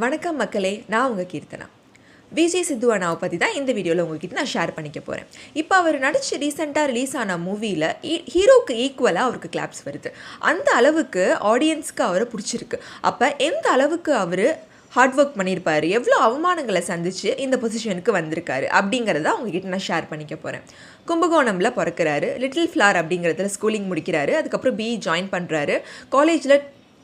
வணக்கம் மக்களே, நான் உங்கள் கீர்த்தனா. விஜய் சித்து அண்ணாவை பற்றி தான் இந்த வீடியோவில் உங்ககிட்ட நான் ஷேர் பண்ணிக்க போகிறேன். இப்போ அவர் நடித்து ரீசெண்டாக ரிலீஸ் ஆன மூவியில் ஹீரோக்கு ஈக்குவலாக அவருக்கு கிளாப்ஸ் வருது. அந்த அளவுக்கு ஆடியன்ஸ்க்கு அவரை பிடிச்சிருக்கு. அப்போ எந்த அளவுக்கு அவர் ஹார்ட் ஒர்க் பண்ணியிருப்பார், எவ்வளோ அவமானங்களை சந்தித்து இந்த பொசிஷனுக்கு வந்திருக்காரு அப்படிங்கிறத அவங்ககிட்ட நான் ஷேர் பண்ணிக்க போகிறேன். கும்பகோணமில் பிறக்கிறாரு. லிட்டில் ஃப்ளார் அப்படிங்கிறதுல ஸ்கூலிங் முடிக்கிறாரு. அதுக்கப்புறம் பிஇ ஜாயின் பண்ணுறாரு. காலேஜில்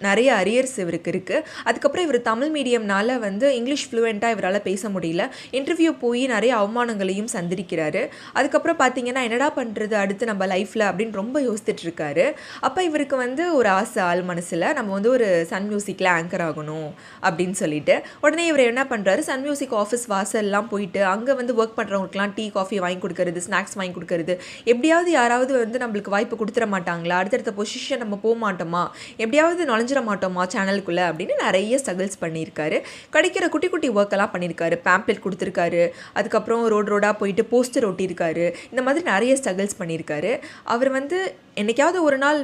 நிறைய அரியர்ஸ் இவருக்கு இருக்குது. அதுக்கப்புறம் இவர் தமிழ் மீடியம்னால இங்கிலீஷ் ஃப்ளூயண்ட்டாக இவரால் பேச முடியல. இன்டர்வியூ போய் நிறைய அவமானங்களையும் சந்திக்கிறாரு. அதுக்கப்புறம் பார்த்தீங்கன்னா என்னடா பண்ணுறது அடுத்து நம்ம லைஃப்பில் அப்படின்னு ரொம்ப யோசிச்சுட்டு இருக்காரு. அப்போ இவருக்கு ஒரு ஆசை ஆள் மனசில், நம்ம ஒரு சன் மியூசிக்கில் ஆங்கர் ஆகணும் அப்படின்னு சொல்லிட்டு உடனே இவர் என்ன பண்ணுறாரு, சன் மியூசிக் ஆஃபீஸ் வாசல்லாம் போயிட்டு அங்கே ஒர்க் பண்ணுறவங்களுக்குலாம் டீ காஃபி வாங்கி கொடுக்கறது, ஸ்நாக்ஸ் வாங்கி கொடுக்கறது, எப்படியாவது யாராவது நம்மளுக்கு வாய்ப்பு கொடுத்துட மாட்டாங்களா, அடுத்தடுத்த பொசிஷன் நம்ம போக மாட்டோமா, எப்படியாவது நுழைஞ்சிட மாட்டோமா சேனலுக்குள்ளே அப்படின்னு நிறைய ஸ்ட்ரகிள்ஸ் பண்ணியிருக்காரு. கிடைக்கிற குட்டி குட்டி ஒர்க்கெல்லாம் பண்ணியிருக்காரு. பேம்ப்ளெட் கொடுத்துருக்காரு. அதுக்கப்புறம் ரோடாக போயிட்டு போஸ்டர் ஒட்டியிருக்காரு. இந்த மாதிரி நிறைய ஸ்ட்ரகிள்ஸ் பண்ணியிருக்காரு. அவர் என்றைக்காவது ஒரு நாள்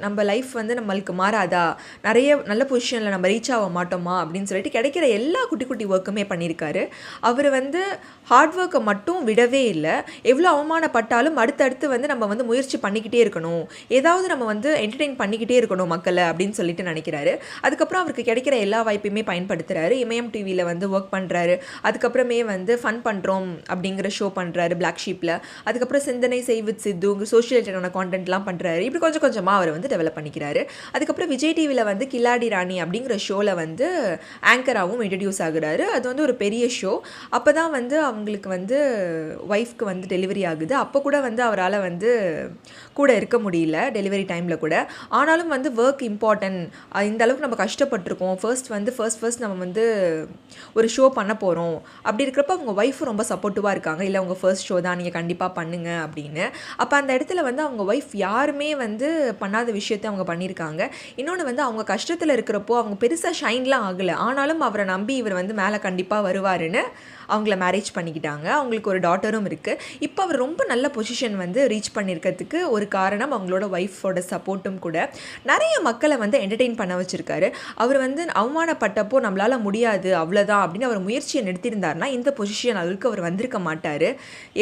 நம்ம லைஃப் நம்மளுக்கு மாறாதா, நிறைய நல்ல பொசிஷனில் நம்ம ரீச் ஆக மாட்டோமா அப்படின்னு சொல்லிட்டு கிடைக்கிற எல்லா குட்டி குட்டி ஒர்க்குமே பண்ணியிருக்காரு. அவர் ஹார்ட் ஒர்க்கை மட்டும் விடவே இல்லை. எவ்வளோ அவமானப்பட்டாலும் அடுத்தடுத்து நம்ம முயற்சி பண்ணிக்கிட்டே இருக்கணும், ஏதாவது நம்ம என்டர்டெயின் பண்ணிக்கிட்டே இருக்கணும் மக்களை அப்படின்னு சொல்லிட்டு நினைக்கிறாரு. அதுக்கப்புறம் அவருக்கு கிடைக்கிற எல்லா வாய்ப்பையுமே பயன்படுத்துகிறாரு. இமயம் டிவியில் ஒர்க் பண்ணுறாரு. அதுக்கப்புறமே ஃபன் பண்ணுறோம் அப்படிங்கிற ஷோ பண்ணுறாரு பிளாக் ஷீப்பில். அதுக்கப்புறம் சிந்தனை செய் வித் சித்து சோஷியல் கான்டென்ட்லாம் பண்ணுறாரு. இப்படி கொஞ்சம் கொஞ்சமாக அவர் டெவலப் பண்ணிக்கிறாரு. அதுக்கப்புறம் விஜய் டிவியில் கில்லாடி ராணி அப்படிங்கிற ஷோவில் ஆங்கராகவும் இன்ட்ரடியூஸ் ஆகுறாரு. அது ஒரு பெரிய ஷோ. அப்போ தான் அவங்களுக்கு ஒய்ஃப்க்கு டெலிவரி ஆகுது. அப்போ கூட அவரால் கூட இருக்க முடியல டெலிவரி டைமில் கூட. ஆனாலும் ஒர்க் இம்பார்ட்டன்ட், இந்த அளவுக்கு நம்ம கஷ்டப்பட்டிருக்கோம், ஃபர்ஸ்ட் நம்ம ஒரு ஷோ பண்ண போகிறோம் அப்படி இருக்கிறப்ப அவங்க ஒய்ஃபும் ரொம்ப சப்போர்ட்டிவாக இருக்காங்க. இல்லை உங்கள் ஃபர்ஸ்ட் ஷோ தான், நீங்கள் கண்டிப்பாக பண்ணுங்க அப்படின்னு. அப்போ அந்த இடத்துல அவங்க ஒய்ஃப் யாருமே பண்ணாத விஷயத்தை அவங்க பண்ணியிருக்காங்க. இன்னொன்று அவங்க கஷ்டத்தில் இருக்கிறப்போ அவங்க பெருசாக ஷைன்லாம் ஆகலை. ஆனாலும் அவரை நம்பி இவர் மேலே கண்டிப்பாக வருவாருன்னு அவங்கள மேரேஜ் பண்ணிக்கிட்டாங்க. அவங்களுக்கு ஒரு டாட்டரும் இருக்குது. இப்போ அவர் ரொம்ப நல்ல பொசிஷன் ரீச் பண்ணியிருக்கிறதுக்கு ஒரு காரணம் அவங்களோட ஒய்ஃபோட சப்போர்ட்டும் கூட. நிறைய மக்களை என்டர்டெயின் பண்ண வச்சுருக்காரு. அவர் அவமானப்பட்டப்போ நம்மளால் முடியாது அவ்வளோதான் அப்படின்னு அவர் முயற்சியை நிறுத்தியிருந்தார்னா இந்த பொசிஷன் அளவுக்கு அவர் வந்திருக்க மாட்டார்.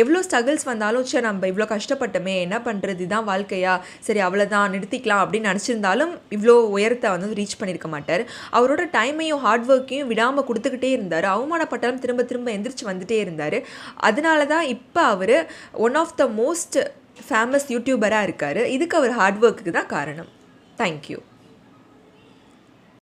எவ்வளோ ஸ்ட்ரகிள்ஸ் வந்தாலும் சரி நம்ம இவ்வளோ கஷ்டப்பட்டோமே என்ன பண்ணுறது, இதுதான் வாழ்க்கையா, சரி அவ்வளோதான் நிறுத்திக்கலாம் அப்படின்னு நினச்சிருந்தாலும் இவ்வளோ உயரத்தை ரீச் பண்ணியிருக்க மாட்டார். அவரோட டைமையும் ஹார்ட் ஒர்க்கையும் விடாமல் கொடுத்துக்கிட்டே இருந்தார். அவமானப்பட்டாலும் திரும்ப திரும்ப எந்திரிச்சு வந்துட்டே இருந்தார். அதனால தான் இப்போ அவர் one of the most famous யூடியூபராக இருக்கார். இதுக்கு அவர் ஹார்ட் ஒர்க்குக்கு தான் காரணம். தேங்க்யூ.